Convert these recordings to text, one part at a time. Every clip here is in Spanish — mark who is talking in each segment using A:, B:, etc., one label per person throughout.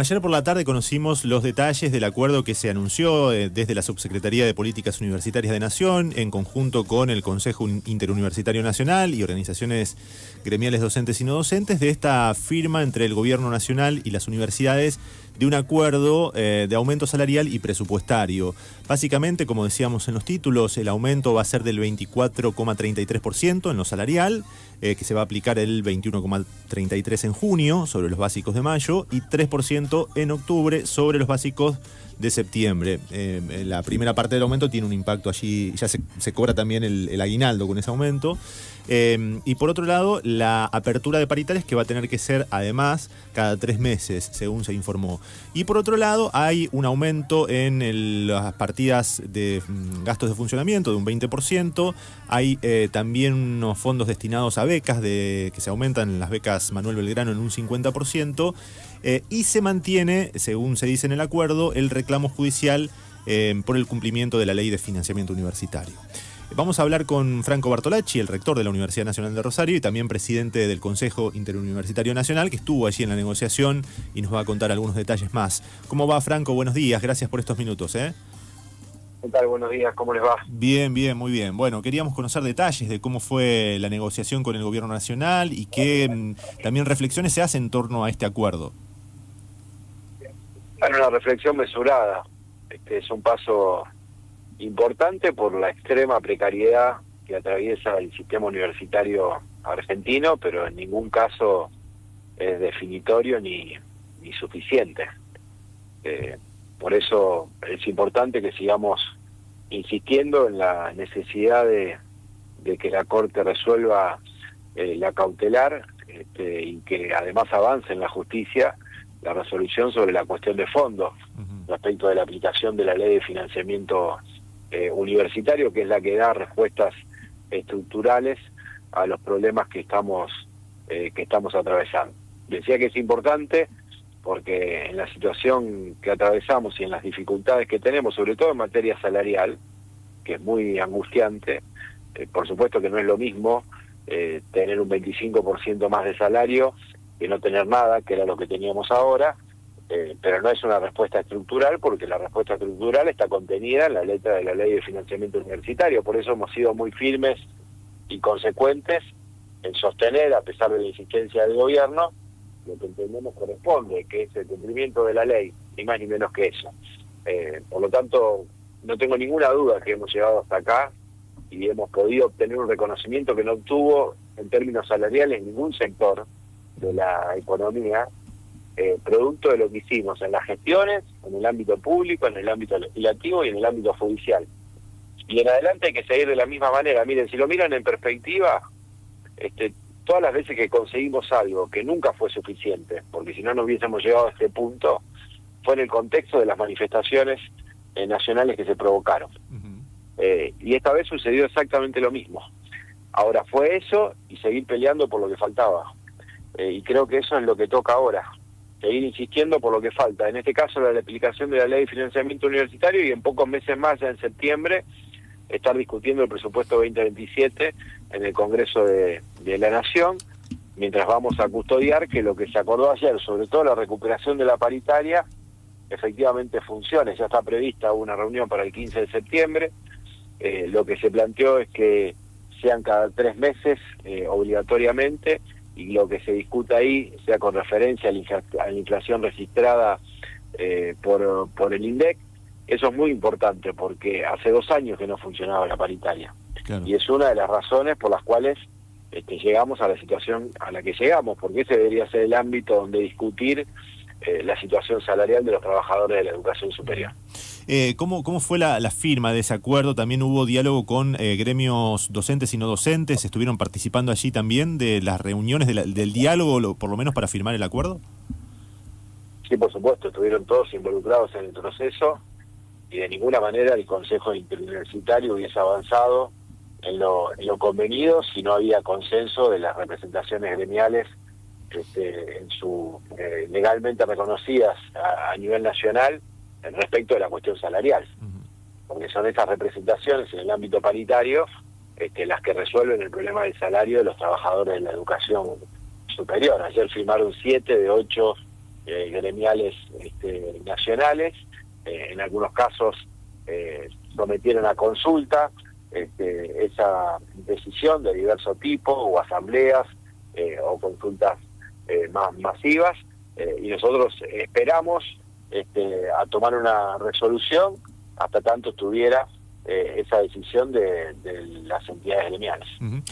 A: Ayer por la tarde conocimos los detalles del acuerdo que se anunció desde la Subsecretaría de Políticas Universitarias de Nación, en conjunto con el Consejo Interuniversitario Nacional y organizaciones gremiales docentes y no docentes, de esta firma entre el Gobierno Nacional y las universidades de un acuerdo de aumento salarial y presupuestario. Básicamente, como decíamos en los títulos, el aumento va a ser del 24,33% en lo salarial, que se va a aplicar el 21,33% en junio sobre los básicos de mayo y 3% en octubre sobre los básicos de septiembre. La primera parte del aumento tiene un impacto allí, ya se cobra también el aguinaldo con ese aumento. Y por otro lado, la apertura de paritarias, que va a tener que ser además cada 3 meses, según se informó. Y por otro lado, hay un aumento en las partidas de gastos de funcionamiento de un 20%. Hay también unos fondos destinados a becas, que se aumentan las becas Manuel Belgrano en un 50%. Y se mantiene, según se dice en el acuerdo, el reclamo judicial por el cumplimiento de la ley de financiamiento universitario. Vamos a hablar con Franco Bartolacci, el rector de la Universidad Nacional de Rosario y también presidente del Consejo Interuniversitario Nacional, que estuvo allí en la negociación y nos va a contar algunos detalles más. ¿Cómo va, Franco? Buenos días, gracias por estos minutos.
B: ¿Qué tal? Buenos días, ¿cómo les va?
A: Bien, muy bien. Bueno, queríamos conocer detalles de cómo fue la negociación con el Gobierno Nacional y qué también reflexiones se hacen en torno a este acuerdo.
B: Bueno, una reflexión mesurada. Es un paso importante por la extrema precariedad que atraviesa el sistema universitario argentino, pero en ningún caso es definitorio ni suficiente. Por eso es importante que sigamos insistiendo en la necesidad de que la Corte resuelva la cautelar y que además avance en la justicia la resolución sobre la cuestión de fondo respecto de la aplicación de la ley de financiamiento universitario, que es la que da respuestas estructurales a los problemas que estamos atravesando. Decía que es importante porque en la situación que atravesamos y en las dificultades que tenemos, sobre todo en materia salarial, que es muy angustiante, por supuesto que no es lo mismo tener un 25% más de salario que no tener nada, que era lo que teníamos ahora, pero no es una respuesta estructural, porque la respuesta estructural está contenida en la letra de la Ley de Financiamiento Universitario. Por eso hemos sido muy firmes y consecuentes en sostener, a pesar de la insistencia del gobierno, lo que entendemos corresponde, que es el cumplimiento de la ley, ni más ni menos que eso. Por lo tanto, no tengo ninguna duda que hemos llegado hasta acá y hemos podido obtener un reconocimiento que no obtuvo en términos salariales ningún sector de la economía, producto de lo que hicimos en las gestiones, en el ámbito público, en el ámbito legislativo y en el ámbito judicial. Y en adelante hay que seguir de la misma manera. Miren, si lo miran en perspectiva, todas las veces que conseguimos algo que nunca fue suficiente, porque si no, no hubiésemos llegado a este punto, fue en el contexto de las manifestaciones nacionales que se provocaron. Y esta vez sucedió exactamente lo mismo. Ahora fue eso y seguir peleando por lo que faltaba. Y creo que eso es lo que toca ahora, seguir insistiendo por lo que falta. En este caso, la aplicación de la Ley de Financiamiento Universitario, y en pocos meses más, ya en septiembre, estar discutiendo el presupuesto 2027 en el Congreso de la Nación, mientras vamos a custodiar que lo que se acordó ayer, sobre todo la recuperación de la paritaria, efectivamente funcione. Ya está prevista una reunión para el 15 de septiembre. Lo que se planteó es que sean cada 3 meses obligatoriamente, y lo que se discuta ahí sea con referencia a la inflación registrada por el INDEC. Eso es muy importante porque hace 2 años que no funcionaba la paritaria. Claro. Y es una de las razones por las cuales llegamos a la situación a la que llegamos, porque ese debería ser el ámbito donde discutir la situación salarial de los trabajadores de la educación superior.
A: ¿Cómo fue la firma de ese acuerdo? ¿También hubo diálogo con gremios docentes y no docentes? ¿Estuvieron participando allí también de las reuniones del diálogo, por lo menos para firmar el acuerdo?
B: Sí, por supuesto, estuvieron todos involucrados en el proceso y de ninguna manera el Consejo Interuniversitario hubiese avanzado en lo convenido si no había consenso de las representaciones gremiales en su legalmente reconocidas a nivel nacional respecto de la cuestión salarial, porque son estas representaciones en el ámbito paritario las que resuelven el problema del salario de los trabajadores de la educación superior. Ayer firmaron 7 de 8 gremiales nacionales. En algunos casos sometieron a consulta esa decisión de diverso tipo, o asambleas o consultas más masivas, y nosotros esperamos a tomar una resolución hasta tanto estuviera esa decisión de las entidades gremiales.
A: Uh-huh.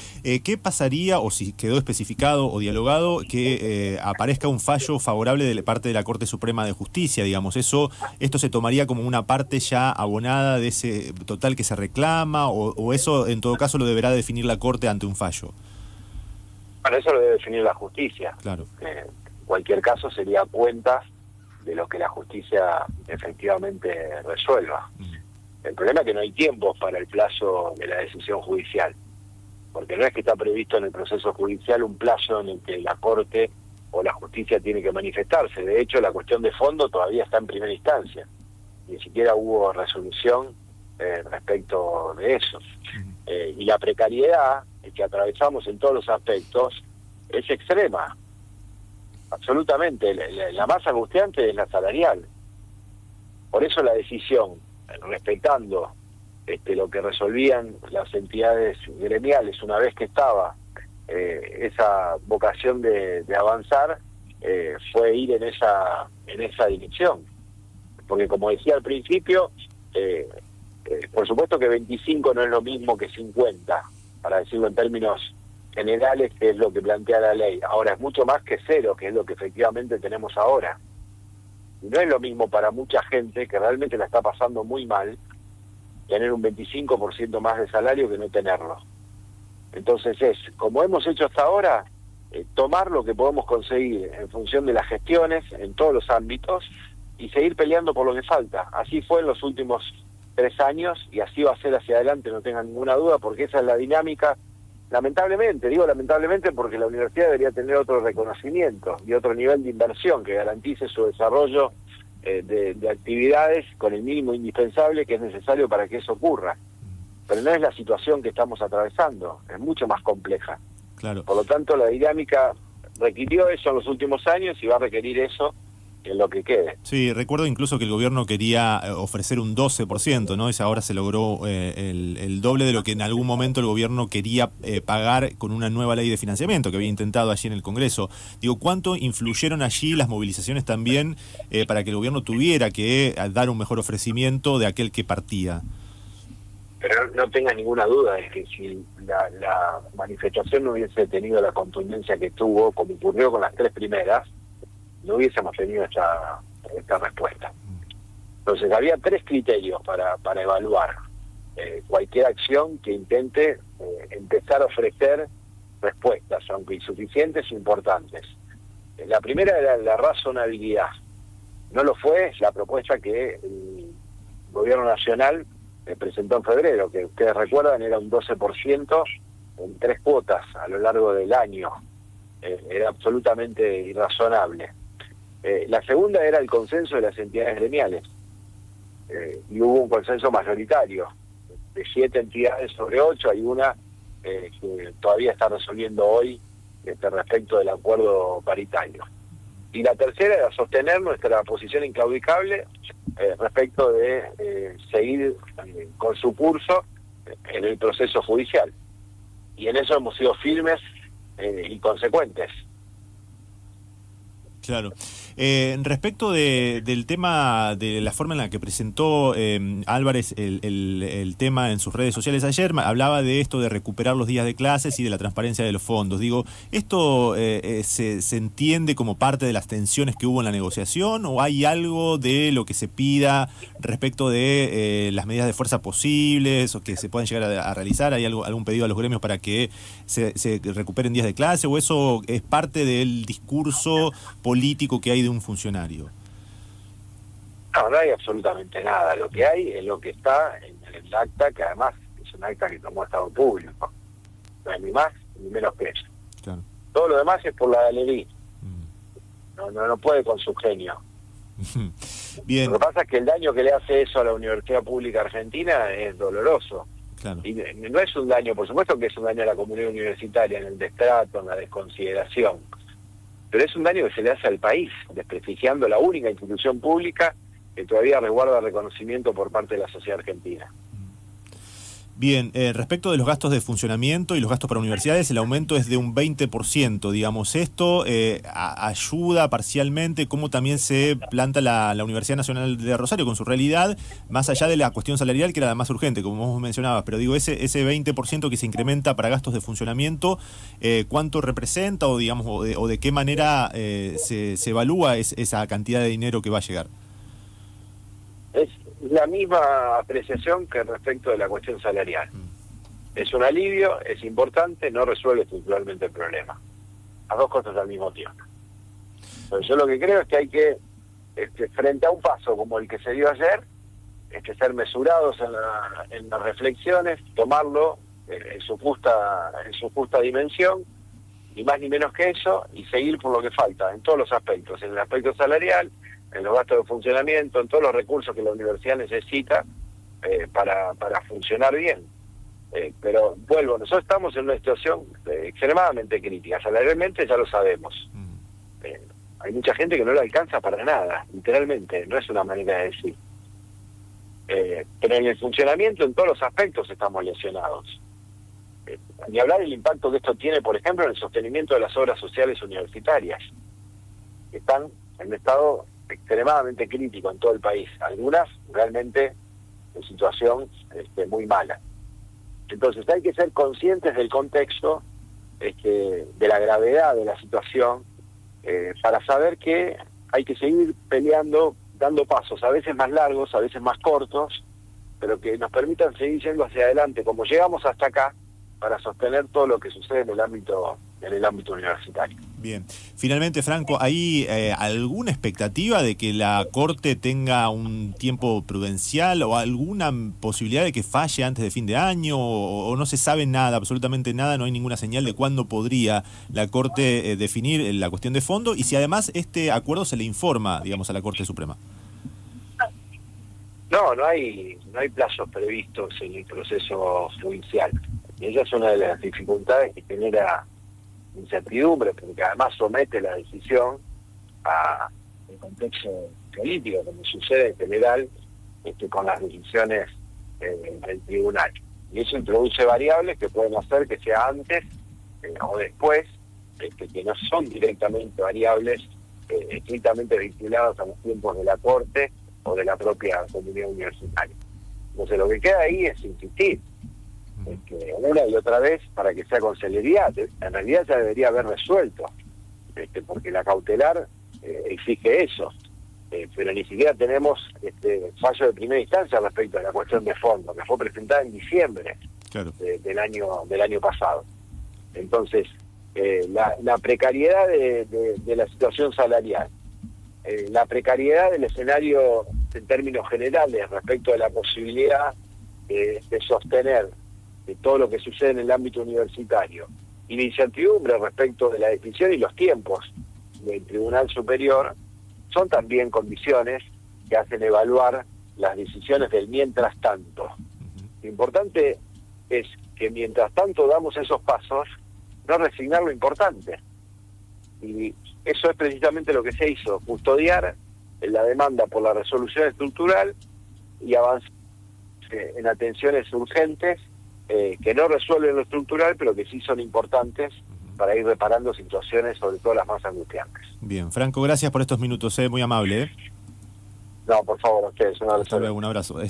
A: ¿Qué pasaría, o si quedó especificado o dialogado, que aparezca un fallo favorable de parte de la Corte Suprema de Justicia, digamos? ¿Esto se tomaría como una parte ya abonada de ese total que se reclama, o eso en todo caso lo deberá definir la Corte ante un fallo?
B: Bueno, eso lo debe definir la justicia.
A: Claro.
B: En cualquier caso sería cuenta de lo que la justicia efectivamente resuelva. Uh-huh. El problema es que no hay tiempos para el plazo de la decisión judicial, porque no es que está previsto en el proceso judicial un plazo en el que la Corte o la justicia tiene que manifestarse. De hecho, la cuestión de fondo todavía está en primera instancia. Ni siquiera hubo resolución respecto de eso. Y la precariedad que atravesamos en todos los aspectos es extrema. Absolutamente. La más angustiante es la salarial. Por eso la decisión, respetando lo que resolvían las entidades gremiales una vez que estaba esa vocación de avanzar, fue ir en esa dirección. Porque como decía al principio, por supuesto que 25 no es lo mismo que 50, para decirlo en términos generales, que es lo que plantea la ley. Ahora es mucho más que 0, que es lo que efectivamente tenemos ahora. Y no es lo mismo para mucha gente que realmente la está pasando muy mal tener un 25% más de salario que no tenerlo. Entonces como hemos hecho hasta ahora, tomar lo que podemos conseguir en función de las gestiones en todos los ámbitos y seguir peleando por lo que falta. Así fue en los últimos 3 años y así va a ser hacia adelante, no tengan ninguna duda, porque esa es la dinámica. Lamentablemente, digo lamentablemente porque la universidad debería tener otro reconocimiento y otro nivel de inversión que garantice su desarrollo de actividades con el mínimo indispensable que es necesario para que eso ocurra. Pero no es la situación que estamos atravesando, es mucho más compleja.
A: Claro.
B: Por lo tanto, la dinámica requirió eso en los últimos años y va a requerir eso en lo que quede.
A: Sí, recuerdo incluso que el gobierno quería ofrecer un 12%, ¿no? Ahora se logró el doble de lo que en algún momento el gobierno quería pagar con una nueva ley de financiamiento que había intentado allí en el Congreso. Digo, ¿cuánto influyeron allí las movilizaciones también para que el gobierno tuviera que dar un mejor ofrecimiento de aquel que partía?
B: Pero no tengas ninguna duda de que si la manifestación no hubiese tenido la contundencia que tuvo, como ocurrió con las 3 primeras, no hubiésemos tenido esta respuesta. Entonces había 3 criterios para evaluar cualquier acción que intente empezar a ofrecer respuestas, aunque insuficientes, importantes. La primera era la razonabilidad. No lo fue la propuesta que el gobierno nacional presentó en febrero, que ustedes recuerdan era un 12% en 3 cuotas a lo largo del año. Era absolutamente irrazonable. La segunda era el consenso de las entidades gremiales, y hubo un consenso mayoritario. De 7 entidades sobre 8, hay una que todavía está resolviendo hoy respecto del acuerdo paritario. Y la tercera era sostener nuestra posición inclaudicable respecto de seguir con su curso en el proceso judicial. Y en eso hemos sido firmes y consecuentes.
A: Claro. Respecto del tema de la forma en la que presentó Álvarez el tema en sus redes sociales ayer, hablaba de esto de recuperar los días de clases y de la transparencia de los fondos. Digo, ¿esto se entiende como parte de las tensiones que hubo en la negociación o hay algo de lo que se pida respecto de las medidas de fuerza posibles o que se puedan llegar a realizar? ¿Hay algún pedido a los gremios para que se recuperen días de clase o eso es parte del discurso político que hay de un funcionario?
B: No hay absolutamente nada. Lo que hay es lo que está en el acta, que además es un acta que tomó Estado Público. No hay ni más ni menos que eso.
A: Claro.
B: Todo lo demás es por la galería. No puede con su genio.
A: Bien.
B: Lo que pasa es que el daño que le hace eso a la Universidad Pública Argentina es doloroso.
A: Claro.
B: Y no es un daño, por supuesto que es un daño a la comunidad universitaria en el destrato, en la desconsideración. pero es un daño que se le hace al país, desprestigiando la única institución pública que todavía resguarda reconocimiento por parte de la sociedad argentina.
A: Bien, respecto de los gastos de funcionamiento y los gastos para universidades, el aumento es de un 20%, digamos. ¿Esto ayuda parcialmente? ¿Cómo también se planta la Universidad Nacional de Rosario con su realidad, más allá de la cuestión salarial, que era la más urgente, como vos mencionabas? Pero digo, ese 20% que se incrementa para gastos de funcionamiento, ¿cuánto representa o, digamos, o de qué manera se evalúa esa cantidad de dinero que va a llegar?
B: Es la misma apreciación que respecto de la cuestión salarial. Es un alivio, es importante, no resuelve estructuralmente el problema. Las dos cosas al mismo tiempo. Pero yo lo que creo es que hay que, frente a un paso como el que se dio ayer, ser mesurados en las reflexiones, tomarlo en su justa dimensión, ni más ni menos que eso, y seguir por lo que falta, en todos los aspectos, en el aspecto salarial, en los gastos de funcionamiento, en todos los recursos que la universidad necesita para funcionar bien. Pero vuelvo, nosotros estamos en una situación extremadamente crítica, salarialmente ya lo sabemos. Hay mucha gente que no le alcanza para nada, literalmente, no es una manera de decir. Pero en el funcionamiento, en todos los aspectos estamos lesionados. Ni hablar del impacto que esto tiene, por ejemplo, en el sostenimiento de las obras sociales universitarias, que están en un estado extremadamente crítico en todo el país, algunas realmente en situación muy mala. Entonces hay que ser conscientes del contexto, de la gravedad de la situación, para saber que hay que seguir peleando, dando pasos, a veces más largos, a veces más cortos, pero que nos permitan seguir yendo hacia adelante, como llegamos hasta acá, para sostener todo lo que sucede en el ámbito universitario.
A: Bien. Finalmente, Franco, ¿hay alguna expectativa de que la Corte tenga un tiempo prudencial o alguna posibilidad de que falle antes de fin de año o no se sabe nada, absolutamente nada, no hay ninguna señal de cuándo podría la Corte definir la cuestión de fondo y si además este acuerdo se le informa, digamos, a la Corte Suprema?
B: No hay plazos previstos en el proceso judicial. Y esa es una de las dificultades que genera incertidumbre, porque además somete la decisión a el contexto político, como sucede en general con las decisiones del tribunal. Y eso introduce variables que pueden hacer que sea antes o después, que no son directamente variables estrictamente vinculadas a los tiempos de la Corte o de la propia comunidad universitaria. Entonces lo que queda ahí es insistir una y otra vez para que sea con celeridad. En realidad ya debería haber resuelto, porque la cautelar exige eso, pero ni siquiera tenemos fallo de primera instancia respecto a la cuestión de fondo, que fue presentada en diciembre del año pasado. Entonces, la precariedad de la situación salarial, la precariedad del escenario en términos generales respecto de la posibilidad de sostener todo lo que sucede en el ámbito universitario y la incertidumbre respecto de la decisión y los tiempos del Tribunal Superior son también condiciones que hacen evaluar las decisiones del mientras tanto. Lo importante es que mientras tanto damos esos pasos, no resignar lo importante. Y eso es precisamente lo que se hizo, custodiar la demanda por la resolución estructural y avanzar en atenciones urgentes que no resuelven lo estructural, pero que sí son importantes para ir reparando situaciones, sobre todo las más angustiantes.
A: Bien, Franco, gracias por estos minutos, muy amable.
B: No, por favor, a ustedes, un abrazo.
A: Hasta luego, un abrazo.